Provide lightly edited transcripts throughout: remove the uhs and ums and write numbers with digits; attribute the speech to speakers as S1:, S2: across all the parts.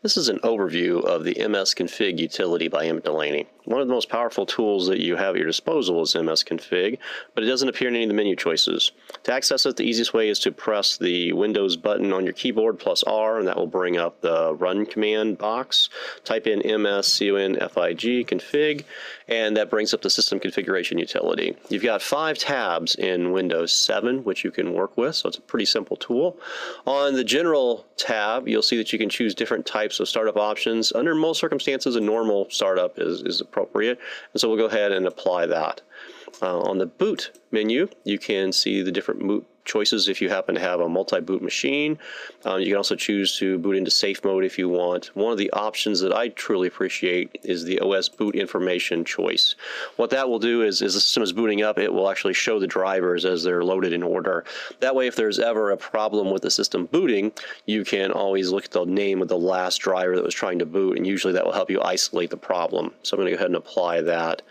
S1: This is an overview of the Msconfig utility by Emmett Delaney. One of the most powerful tools that you have at your disposal is Msconfig, but it doesn't appear in any of the menu choices. To access it, the easiest way is to press the Windows button on your keyboard plus R, and that will bring up the run command box. Type in msconfig config, and that brings up the system configuration utility. You've got 5 tabs in Windows 7, which you can work with, so it's a pretty simple tool. On the General tab, you'll see that you can choose different types of startup options. Under most circumstances, a normal startup is appropriate, and so we'll go ahead and apply that. On the boot menu, you can see the different boot choices if you happen to have a multi-boot machine. You can also choose to boot into safe mode if you want. One of the options that I truly appreciate is the OS boot information choice. What that will do is, as the system is booting up, it will actually show the drivers as they're loaded in order. That way, if there's ever a problem with the system booting, you can always look at the name of the last driver that was trying to boot, and usually that will help you isolate the problem. So I'm going to go ahead and apply that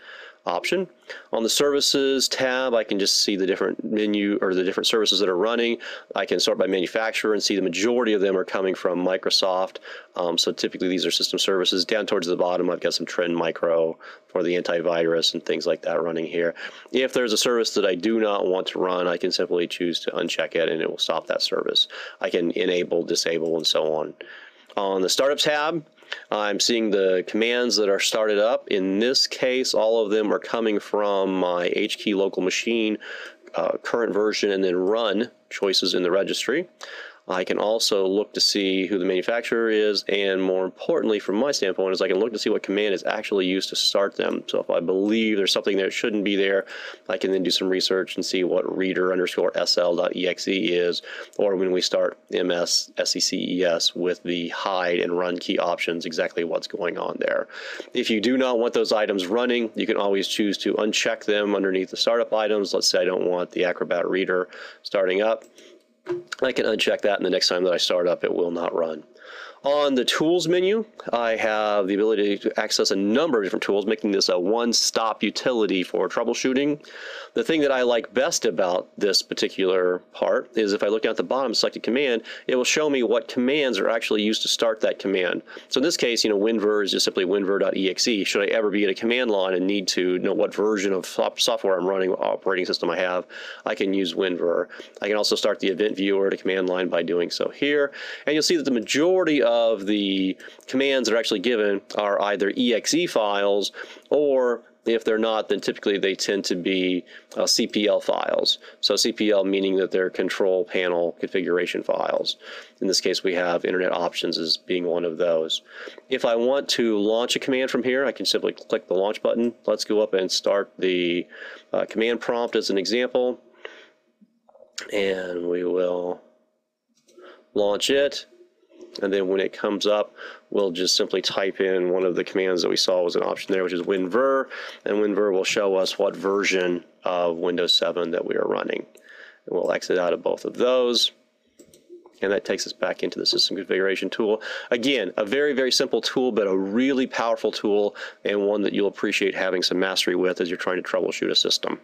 S1: option. On the services tab, I can just see the different menu or the different services that are running. I can sort by manufacturer and see the majority of them are coming from Microsoft. So typically these are system services. Down towards the bottom, I've got some Trend Micro for the antivirus and things like that running here. If there's a service that I do not want to run, I can simply choose to uncheck it and it will stop that service. I can enable, disable, and so on. On the startup tab, I'm seeing the commands that are started up. In this case, all of them are coming from my HKey local machine, current version, and then run choices in the registry. I can also look to see who the manufacturer is, and more importantly, from my standpoint, is I can look to see what command is actually used to start them. So if I believe there's something that shouldn't be there, I can then do some research and see what reader_sl.exe is, or when we start msseces with the hide and run key options, exactly what's going on there. If you do not want those items running, you can always choose to uncheck them underneath the startup items. Let's say I don't want the Acrobat Reader starting up. I can uncheck that, and the next time that I start up, it will not run. On the Tools menu, I have the ability to access a number of different tools, making this a one-stop utility for troubleshooting. The thing that I like best about this particular part is if I look down at the bottom, select a command, it will show me what commands are actually used to start that command. So in this case, winver is just simply winver.exe. Should I ever be at a command line and need to know what version of software I'm running, operating system I have, I can use winver. I can also start the event viewer to command line by doing so here. And you'll see that the majority of the commands that are actually given are either exe files, or if they're not, then typically they tend to be CPL files. So CPL meaning that they're control panel configuration files. In this case, we have Internet Options as being one of those. If I want to launch a command from here, I can simply click the launch button. Let's go up and start the command prompt as an example, and we will launch it. And then when it comes up, we'll just simply type in one of the commands that we saw was an option there, which is winver, and winver will show us what version of Windows 7 that we are running. And we'll exit out of both of those, and that takes us back into the system configuration tool. Again, a very, very simple tool, but a really powerful tool, and one that you'll appreciate having some mastery with as you're trying to troubleshoot a system.